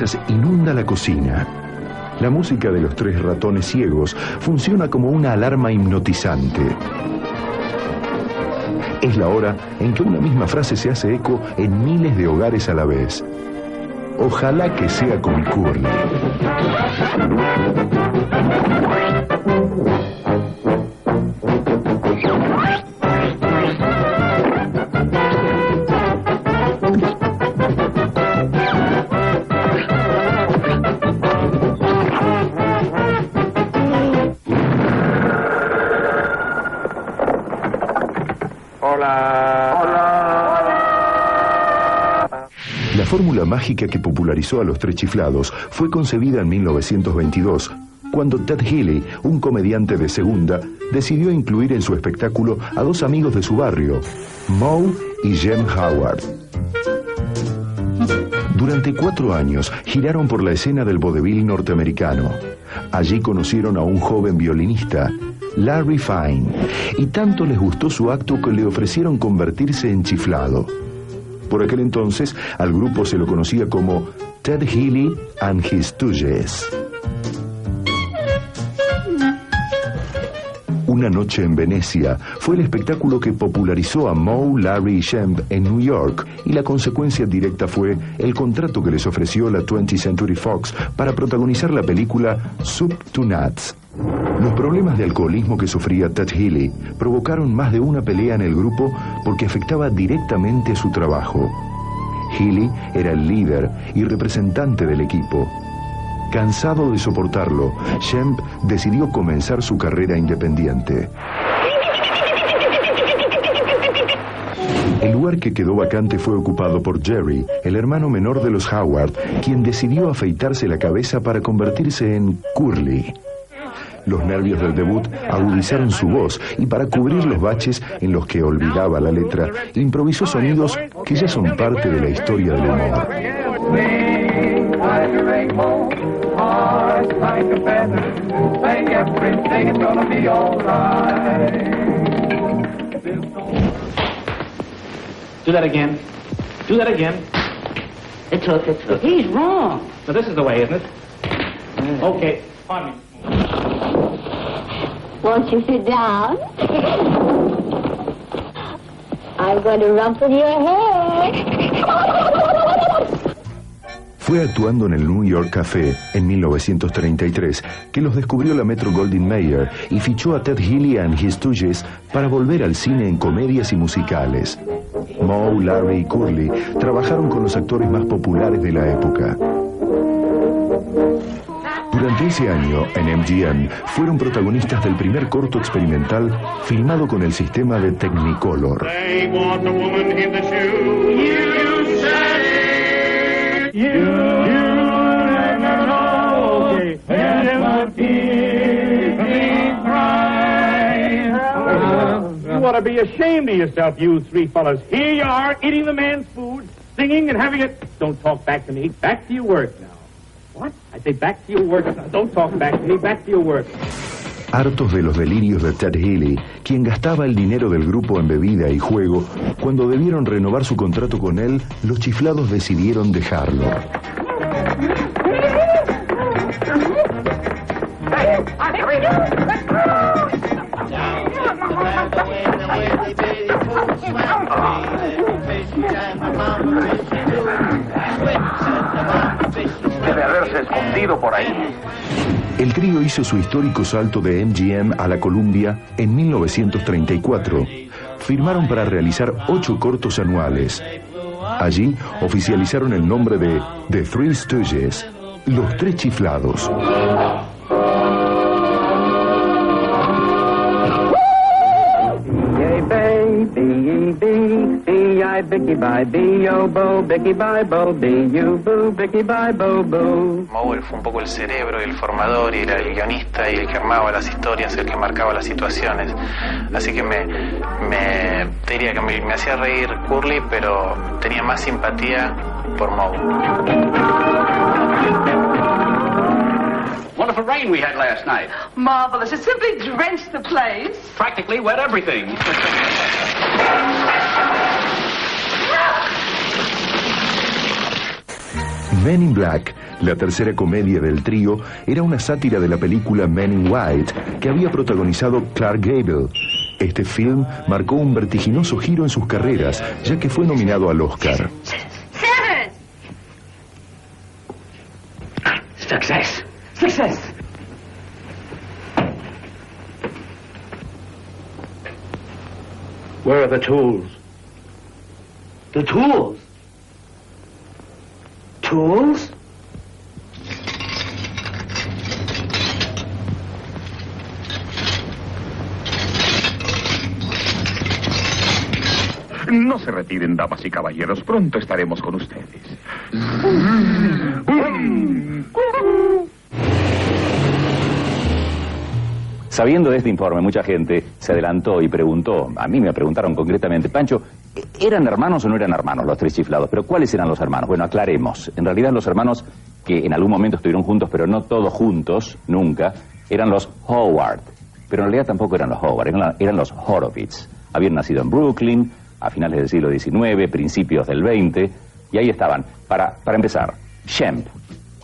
risas inunda la cocina. La música de los tres ratones ciegos funciona como una alarma hipnotizante. Es la hora en que una misma frase se hace eco en miles de hogares a la vez. Ojalá que sea con Curly. La fórmula mágica que popularizó a los tres chiflados fue concebida en 1922, cuando Ted Healy, un comediante de segunda, decidió incluir en su espectáculo a dos amigos de su barrio, Moe y Jem Howard. Durante 4 años giraron por la escena del vodevil norteamericano. Allí conocieron a un joven violinista, Larry Fine, y tanto les gustó su acto que le ofrecieron convertirse en chiflado. Por aquel entonces, al grupo se lo conocía como Ted Healy and His Stooges. Una noche en Venecia fue el espectáculo que popularizó a Moe, Larry y Jem en New York, y la consecuencia directa fue el contrato que les ofreció la 20th Century Fox para protagonizar la película Soup to Nuts. Los problemas de alcoholismo que sufría Ted Healy provocaron más de una pelea en el grupo porque afectaba directamente su trabajo. Healy era el líder y representante del equipo. Cansado de soportarlo, Jem decidió comenzar su carrera independiente. El lugar que quedó vacante fue ocupado por Jerry, el hermano menor de los Howard, quien decidió afeitarse la cabeza para convertirse en Curly. Los nervios del debut agudizaron su voz y para cubrir los baches en los que olvidaba la letra, improvisó sonidos que ya son parte de la historia del humor. Do that again. Do that again. It's hook. He's wrong. So this is the way, isn't it? Okay. Pardon me. Won't you sit down? I'm going to rumple your hair. Fue actuando en el New York Café en 1933 que los descubrió la Metro-Goldwyn-Mayer y fichó a Ted Healy and His Stooges para volver al cine en comedias y musicales. Moe, Larry y Curly trabajaron con los actores más populares de la época. Durante ese año, en MGM, fueron protagonistas del primer corto experimental filmado con el sistema de Technicolor. You ought to be ashamed of yourself, you three fellas. Here you are, eating the man's food, singing and having it. Don't talk back to me. Back to your work now. What? I say back to your work. Don't talk back to me. Back to your work. Hartos de los delirios de Ted Healy, quien gastaba el dinero del grupo en bebida y juego, cuando debieron renovar su contrato con él, los chiflados decidieron dejarlo. Debe haberse escondido por ahí. El trío hizo su histórico salto de MGM a la Columbia en 1934. Firmaron para realizar 8 cortos anuales. Allí oficializaron el nombre de The Three Stooges, los tres chiflados. Moe fue un poco el cerebro y el formador, y era el guionista y el que armaba las historias, el que marcaba las situaciones. Así que te diría que me hacía reír Curly, pero tenía más simpatía por Moe. Wonderful rain we had last night. Marvelous. It simply drenched the place. Practically wet everything. Men in Black, la tercera comedia del trío, era una sátira de la película Men in White, que había protagonizado Clark Gable. Este film marcó un vertiginoso giro en sus carreras, ya que fue nominado al Oscar. Success! Success! Where are the tools? The tools? Tools? No se retiren, damas y caballeros. Pronto estaremos con ustedes. Sabiendo de este informe, mucha gente se adelantó y preguntó, a mí me preguntaron concretamente, Pancho, ¿eran hermanos o no eran hermanos los tres chiflados? Pero ¿cuáles eran los hermanos? Bueno, aclaremos. En realidad los hermanos que en algún momento estuvieron juntos, pero no todos juntos, nunca, eran los Howard. Pero en realidad tampoco eran los Howard, eran los Horowitz. Habían nacido en Brooklyn a finales del siglo XIX, principios del XX, y ahí estaban, para empezar, Shemp,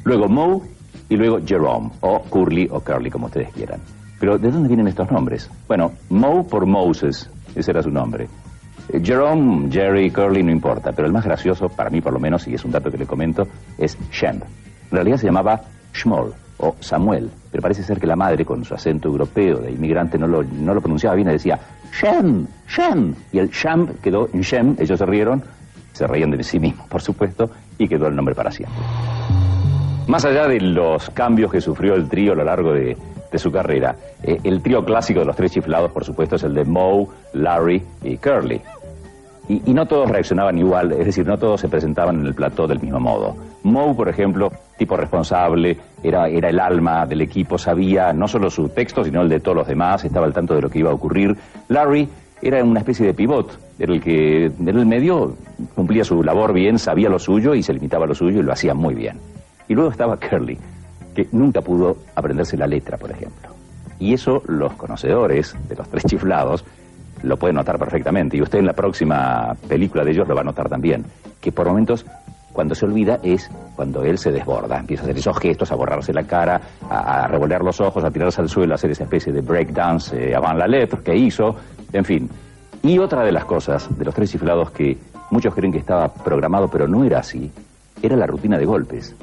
luego Moe y luego Jerome, o Curly o Curly, como ustedes quieran. Pero ¿de dónde vienen estos nombres? Bueno, Moe por Moses, ese era su nombre. Jerome, Jerry, Curly, no importa, pero el más gracioso, para mí por lo menos, y es un dato que le comento, es Shemp. En realidad se llamaba Shmuel o Samuel, pero parece ser que la madre, con su acento europeo de inmigrante, no lo pronunciaba bien y decía Shem, Shem, y el Sham quedó en Shem. Ellos se reían de sí mismos, por supuesto, y quedó el nombre para siempre. Más allá de los cambios que sufrió el trío a lo largo de su carrera, el trío clásico de los tres chiflados, por supuesto, es el de Moe, Larry y Curly. Y no todos reaccionaban igual, es decir, no todos se presentaban en el plató del mismo modo. Moe, por ejemplo, tipo responsable, era el alma del equipo, sabía no solo su texto, sino el de todos los demás, estaba al tanto de lo que iba a ocurrir. Larry era una especie de pivot, era el que en el medio cumplía su labor bien, sabía lo suyo y se limitaba a lo suyo y lo hacía muy bien. Y luego estaba Curly, que nunca pudo aprenderse la letra, por ejemplo. Y eso los conocedores de los tres chiflados lo pueden notar perfectamente, y usted en la próxima película de ellos lo va a notar también, que por momentos, cuando se olvida, es cuando él se desborda, empieza a hacer esos gestos, a borrarse la cara, a revolver los ojos, a tirarse al suelo, a hacer esa especie de breakdance avant la lettre que hizo, en fin. Y otra de las cosas de los tres chiflados que muchos creen que estaba programado, pero no era así, era la rutina de golpes.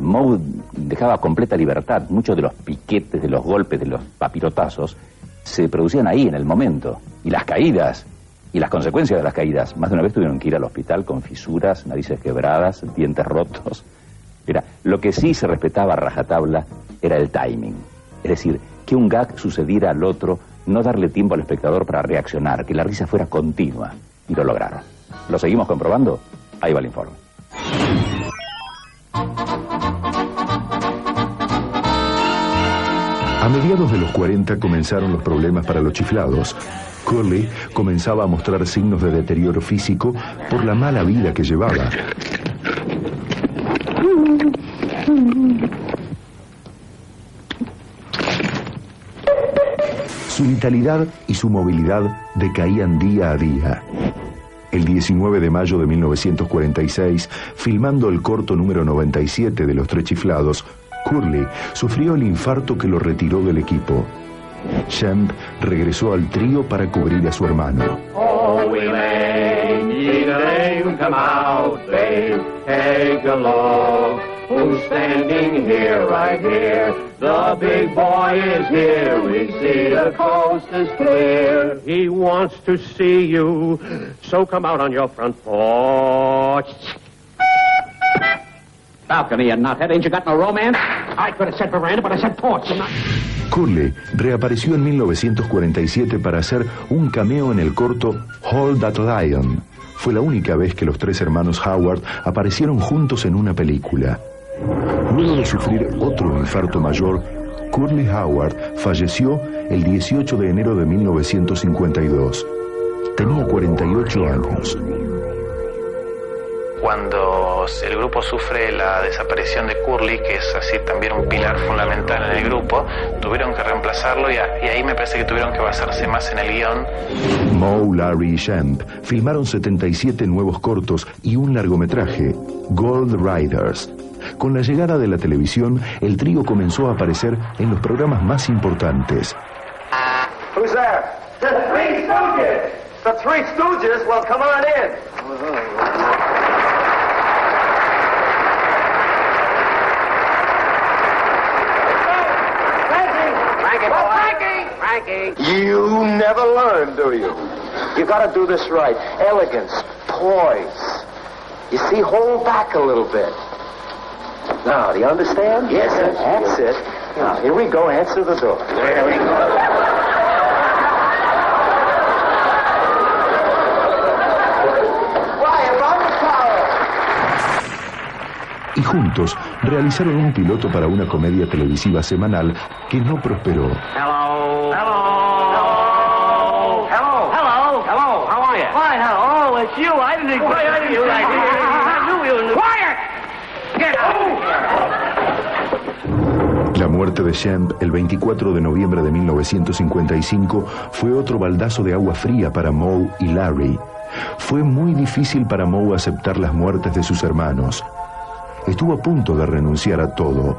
Moe dejaba completa libertad, muchos de los piquetes, de los golpes, de los papirotazos, se producían ahí en el momento, y las caídas, y las consecuencias de las caídas. Más de una vez tuvieron que ir al hospital con fisuras, narices quebradas, dientes rotos. Lo que sí se respetaba a rajatabla era el timing, es decir, que un gag sucediera al otro, no darle tiempo al espectador para reaccionar, que la risa fuera continua, y lo lograron. ¿Lo seguimos comprobando? Ahí va el informe. A mediados de los 40 comenzaron los problemas para los chiflados. Curly comenzaba a mostrar signos de deterioro físico por la mala vida que llevaba. Su vitalidad y su movilidad decaían día a día. El 19 de mayo de 1946, filmando el corto número 97 de Los Tres Chiflados, Curly sufrió el infarto que lo retiró del equipo. Shemp regresó al trío para cubrir a su hermano. Oh, Elaine, Elaine, come out, babe, take a look. Who's standing here, right here? The big boy is here, we see the coast is clear. He wants to see you, so come out on your front porch. Balcony, you nuthead. Ain't you got no romance? I could have said veranda, but I said porch. Curly reapareció en 1947 para hacer un cameo en el corto Hold That Lion. Fue la única vez que los tres hermanos Howard aparecieron juntos en una película. Luego de sufrir otro infarto mayor, Curly Howard falleció el 18 de enero de 1952. Tenía 48 años. cuando el grupo sufre la desaparición de Curly, que es así también un pilar fundamental en el grupo, tuvieron que reemplazarlo y ahí me parece que tuvieron que basarse más en el guión. Moe, Larry y Shemp filmaron 77 nuevos cortos y un largometraje, Gold Riders. Con la llegada de la televisión, el trío comenzó a aparecer en los programas más importantes. Who's there? The Three Stooges! The Three Stooges? Well, come on in. Frankie! You never learn, do you? You gotta do this right. Elegance, poise. You see, hold back a little bit. Now, do you understand? Yes, sir. That's it. Now, here we go. Answer the door. There we go. Y juntos realizaron un piloto para una comedia televisiva semanal que no prosperó. Hello. How are you? Fine. Oh, it's you. I didn't expect you. I knew you. Quiet! Get out! La muerte de Shemp el 24 de noviembre de 1955 fue otro baldazo de agua fría para Moe y Larry. Fue muy difícil para Moe aceptar las muertes de sus hermanos. Estuvo a punto de renunciar a todo,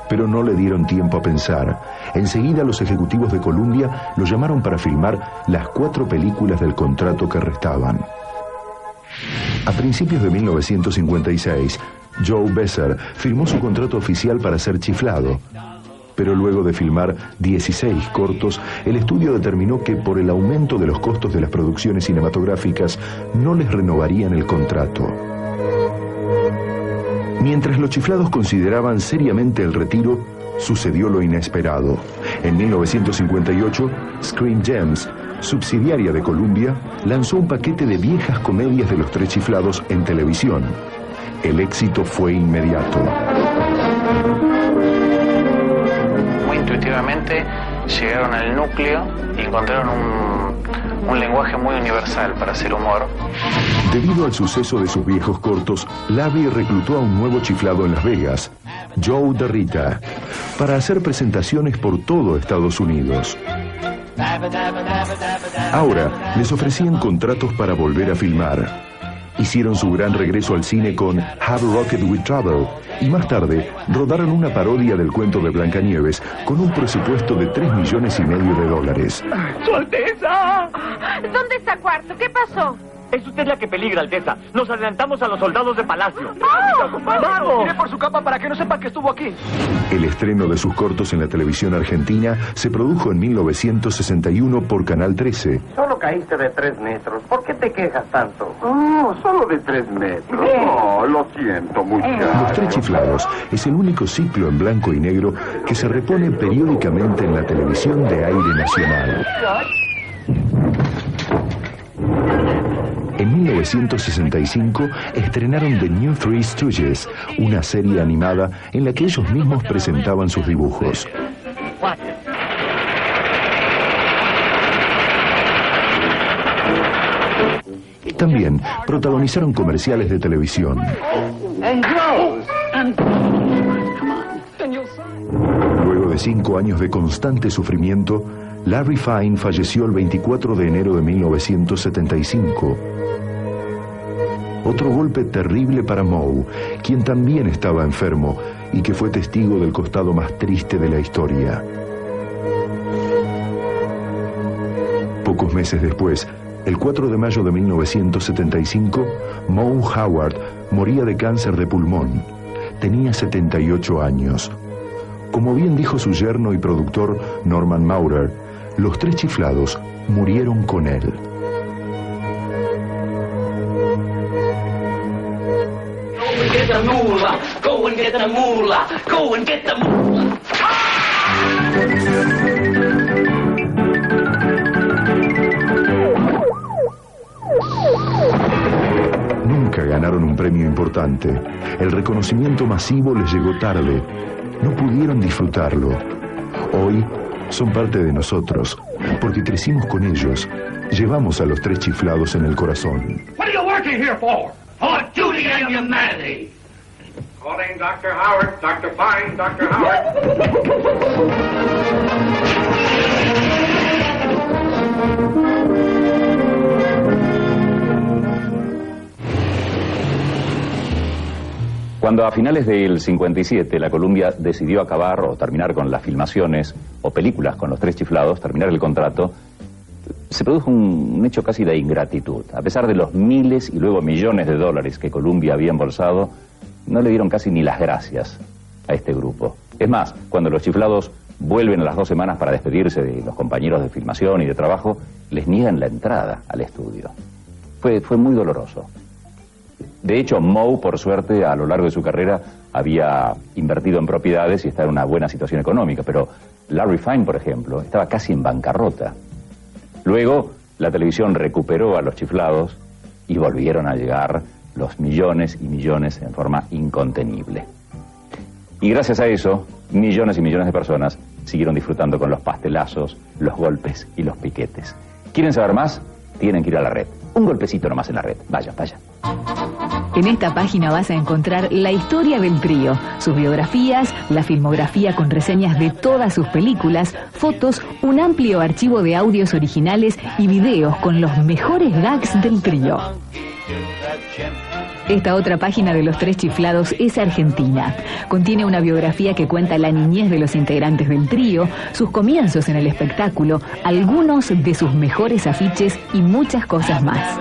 pero no le dieron tiempo a pensar. Enseguida los ejecutivos de Columbia lo llamaron para filmar las 4 películas del contrato que restaban. A principios de 1956, Joe Besser firmó su contrato oficial para ser chiflado. Pero luego de filmar 16 cortos, el estudio determinó que por el aumento de los costos de las producciones cinematográficas no les renovarían el contrato. Mientras los chiflados consideraban seriamente el retiro, sucedió lo inesperado. En 1958, Screen Gems, subsidiaria de Columbia, lanzó un paquete de viejas comedias de los Tres Chiflados en televisión. El éxito fue inmediato. Muy intuitivamente llegaron al núcleo y encontraron un lenguaje muy universal para hacer humor. Debido al suceso de sus viejos cortos, Larry reclutó a un nuevo chiflado en Las Vegas, Joe DeRita, para hacer presentaciones por todo Estados Unidos. Ahora les ofrecían contratos para volver a filmar. Hicieron su gran regreso al cine con Have a Rocket with Trouble y más tarde rodaron una parodia del cuento de Blancanieves con un presupuesto de $3,5 millones. ¡Su Alteza! ¿Dónde está Cuarto? ¿Qué pasó? Es usted la que peligra, Alteza. Nos adelantamos a los soldados de Palacio. ¡Vamos! Tire por su capa para que no sepan que estuvo aquí. El estreno de sus cortos en la televisión argentina se produjo en 1961 por Canal 13. Solo caíste de 3 metros. ¿Por qué te quejas tanto? Oh, solo de 3 metros. Oh, lo siento, muchacho. Los Tres Chiflados es el único ciclo en blanco y negro que se repone periódicamente en la televisión de aire nacional. En 1965 estrenaron The New Three Stooges, una serie animada en la que ellos mismos presentaban sus dibujos. También protagonizaron comerciales de televisión. Luego de 5 años de constante sufrimiento, Larry Fine falleció el 24 de enero de 1975. Otro golpe terrible para Moe, quien también estaba enfermo y que fue testigo del costado más triste de la historia. Pocos meses después, el 4 de mayo de 1975, Moe Howard moría de cáncer de pulmón. Tenía 78 años. Como bien dijo su yerno y productor Norman Maurer, los Tres Chiflados murieron con él. Go and get the moolah. Go and get the moolah. Nunca ganaron un premio importante. El reconocimiento masivo les llegó tarde. No pudieron disfrutarlo. Hoy son parte de nosotros, porque crecimos con ellos. Llevamos a los Tres Chiflados en el corazón. What are you working here for? for duty and humanity. Calling Dr. Howard. Dr. Fine, Dr. Howard. Cuando a finales del 57 la Columbia decidió acabar o terminar con las filmaciones o películas con Los Tres Chiflados, terminar el contrato, se produjo un hecho casi de ingratitud. A pesar de los miles y luego millones de dólares que Columbia había embolsado, no le dieron casi ni las gracias a este grupo. Es más, cuando Los Chiflados vuelven a las 2 semanas para despedirse de los compañeros de filmación y de trabajo, les niegan la entrada al estudio. Fue muy doloroso. De hecho, Moe, por suerte, a lo largo de su carrera, había invertido en propiedades y está en una buena situación económica, pero Larry Fine, por ejemplo, estaba casi en bancarrota. Luego, la televisión recuperó a Los Chiflados y volvieron a llegar los millones y millones en forma incontenible. Y gracias a eso, millones y millones de personas siguieron disfrutando con los pastelazos, los golpes y los piquetes. ¿Quieren saber más? Tienen que ir a la red. Un golpecito nomás en la red. Vayan, vayan. En esta página vas a encontrar la historia del trío, sus biografías, la filmografía con reseñas de todas sus películas, fotos, un amplio archivo de audios originales y videos con los mejores gags del trío. Esta otra página de Los Tres Chiflados es argentina. Contiene una biografía que cuenta la niñez de los integrantes del trío, sus comienzos en el espectáculo, algunos de sus mejores afiches y muchas cosas más.